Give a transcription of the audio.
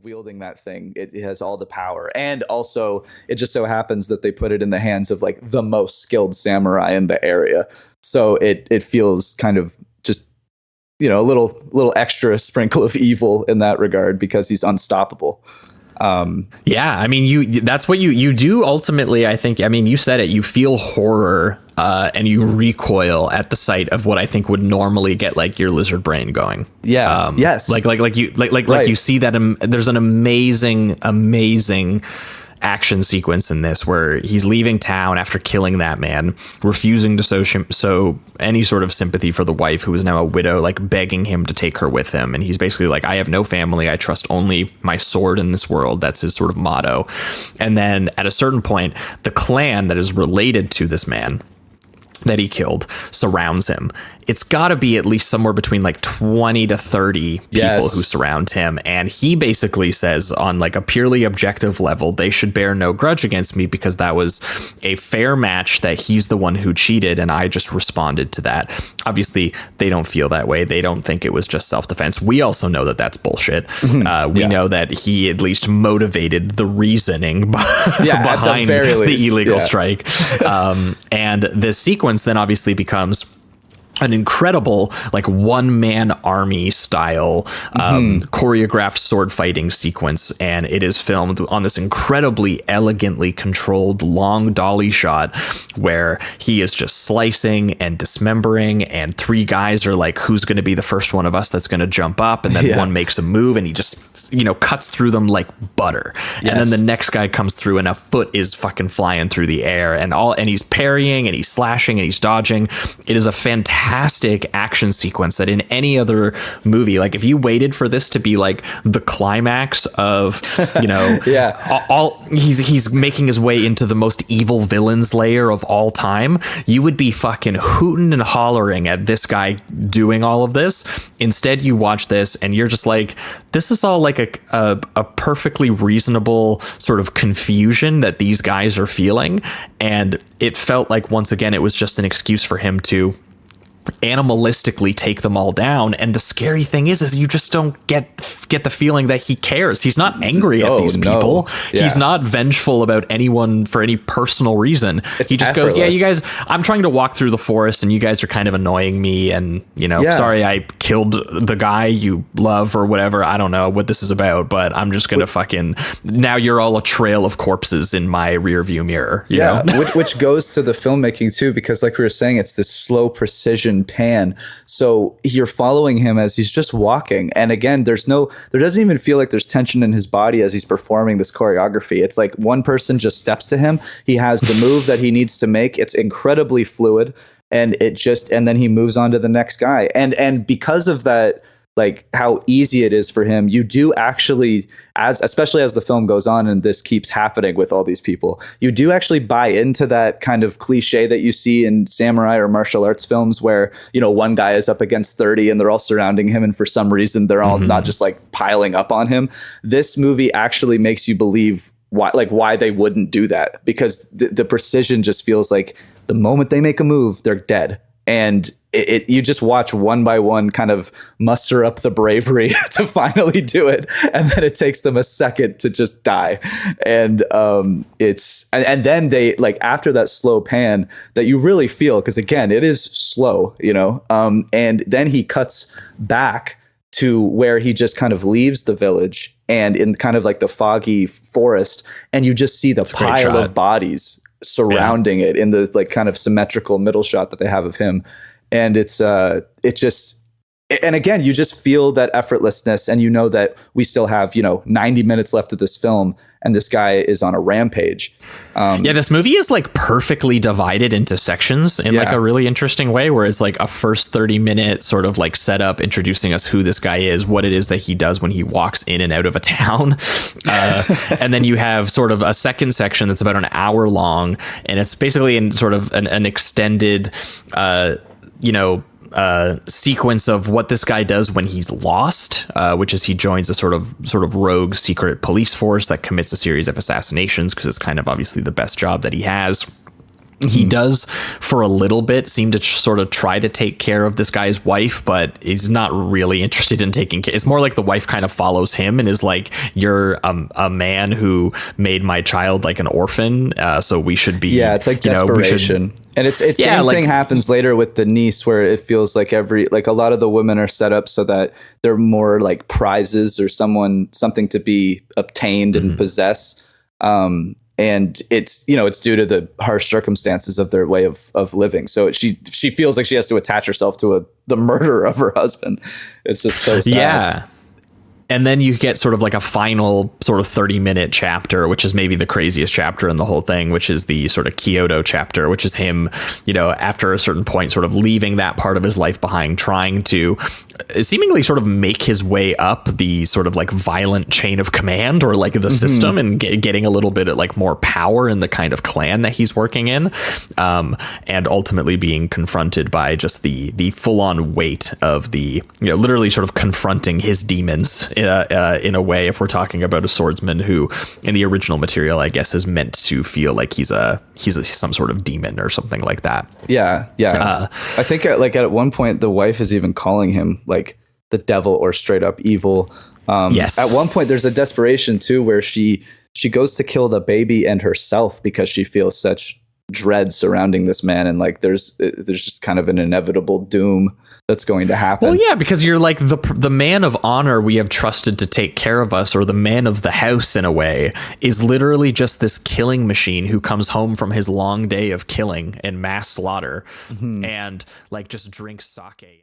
wielding that thing, it has all the power. And also it just so happens that they put it in the hands of like the most skilled samurai in the area. So it feels kind of just, you know, a little extra sprinkle of evil in that regard because he's unstoppable. Yeah, I mean, that's what you do ultimately. I think, I mean, you said it, you feel horror and you recoil at the sight of what I think would normally get like your lizard brain going. Yeah. Yes. Like you see that there's an amazing action sequence in this where he's leaving town after killing that man, refusing to show any sort of sympathy for the wife, who is now a widow, like begging him to take her with him. And he's basically like, I have no family. I trust only my sword in this world. That's his sort of motto. And then at a certain point, the clan that is related to this man that he killed surrounds him. It's got to be at least somewhere between like 20 to 30 people who surround him. And he basically says on like a purely objective level, they should bear no grudge against me because that was a fair match, that he's the one who cheated. And I just responded to that. Obviously, they don't feel that way. They don't think it was just self-defense. We also know that that's bullshit. We know that he at least motivated the reasoning behind the illegal strike. And the sequence then obviously becomes an incredible like one-man army style choreographed sword fighting sequence, and it is filmed on this incredibly elegantly controlled long dolly shot where he is just slicing and dismembering, and three guys are like, who's going to be the first one of us that's going to jump up, and then one makes a move and he just, you know, cuts through them like butter. And then the next guy comes through and a foot is fucking flying through the air, and he's parrying and he's slashing and he's dodging. It is a fantastic action sequence that in any other movie, like if you waited for this to be like the climax of, you know, all he's making his way into the most evil villains layer of all time, you would be fucking hooting and hollering at this guy doing all of this. Instead, you watch this and you're just like, this is all like a perfectly reasonable sort of confusion that these guys are feeling. And it felt like, once again, it was just an excuse for him to animalistically take them all down. And the scary thing is you just don't get the feeling that he cares. He's not angry at these people. He's not vengeful about anyone for any personal reason. He just goes, yeah, you guys, I'm trying to walk through the forest and you guys are kind of annoying me, and you know, sorry I killed the guy you love or whatever. I don't know what this is about, but I'm just gonna fucking, now you're all a trail of corpses in my rear view mirror, you know? which goes to the filmmaking too, because like we were saying, it's this slow precision pan, so you're following him as he's just walking, and again, there doesn't even feel like there's tension in his body as he's performing this choreography. It's like one person just steps to him, he has the move that he needs to make, it's incredibly fluid, and then he moves on to the next guy, and because of that, like how easy it is for him, you do actually, especially as the film goes on and this keeps happening with all these people, you do actually buy into that kind of cliche that you see in samurai or martial arts films where, you know, one guy is up against 30 and they're all surrounding him, and for some reason they're all not just like piling up on him. This movie actually makes you believe why they wouldn't do that, because the precision just feels like the moment they make a move, they're dead. And you just watch one by one kind of muster up the bravery to finally do it, and then it takes them a second to just die. And and then they, like, after that slow pan that you really feel, because again it is slow, you know, and then he cuts back to where he just kind of leaves the village and in kind of like the foggy forest, and you just see the pile of bodies surrounding it in the like kind of symmetrical middle shot that they have of him. And and again, you just feel that effortlessness, and you know that we still have, 90 minutes left of this film, and this guy is on a rampage. This movie is like perfectly divided into sections in like a really interesting way, where it's like a first 30-minute sort of like setup introducing us who this guy is, what it is that he does when he walks in and out of a town. And then you have sort of a second section that's about an hour long, and it's basically in sort of an extended, sequence of what this guy does when he's lost, which is he joins a sort of rogue secret police force that commits a series of assassinations, because it's kind of obviously the best job that he has. He does, for a little bit, seem to sort of try to take care of this guy's wife, but he's not really interested in taking care. It's more like the wife kind of follows him and is like, "You're a man who made my child like an orphan, so we should be." Yeah, it's like desperation. And it's same like, thing happens later with the niece, where it feels like a lot of the women are set up so that they're more like prizes or something to be obtained and possess. And it's due to the harsh circumstances of their way of living. So she feels like she has to attach herself to the murderer of her husband. It's just so sad. Yeah. And then you get sort of like a final sort of 30-minute chapter, which is maybe the craziest chapter in the whole thing, which is the sort of Kyoto chapter, which is him, after a certain point, sort of leaving that part of his life behind, trying to seemingly sort of make his way up the sort of like violent chain of command, or like the system, and getting a little bit of like more power in the kind of clan that he's working in, and ultimately being confronted by just the full-on weight of the, literally sort of confronting his demons in a way, if we're talking about a swordsman who in the original material, I guess, is meant to feel like he's some sort of demon or something like that. Yeah. I think at one point the wife is even calling him like the devil or straight up evil. Yes. At one point there's a desperation too, where she goes to kill the baby and herself because she feels such dread surrounding this man, and like there's just kind of an inevitable doom that's going to happen. Well, yeah, because you're like the man of honor we have trusted to take care of us, or the man of the house in a way, is literally just this killing machine who comes home from his long day of killing and mass slaughter and like just drinks sake.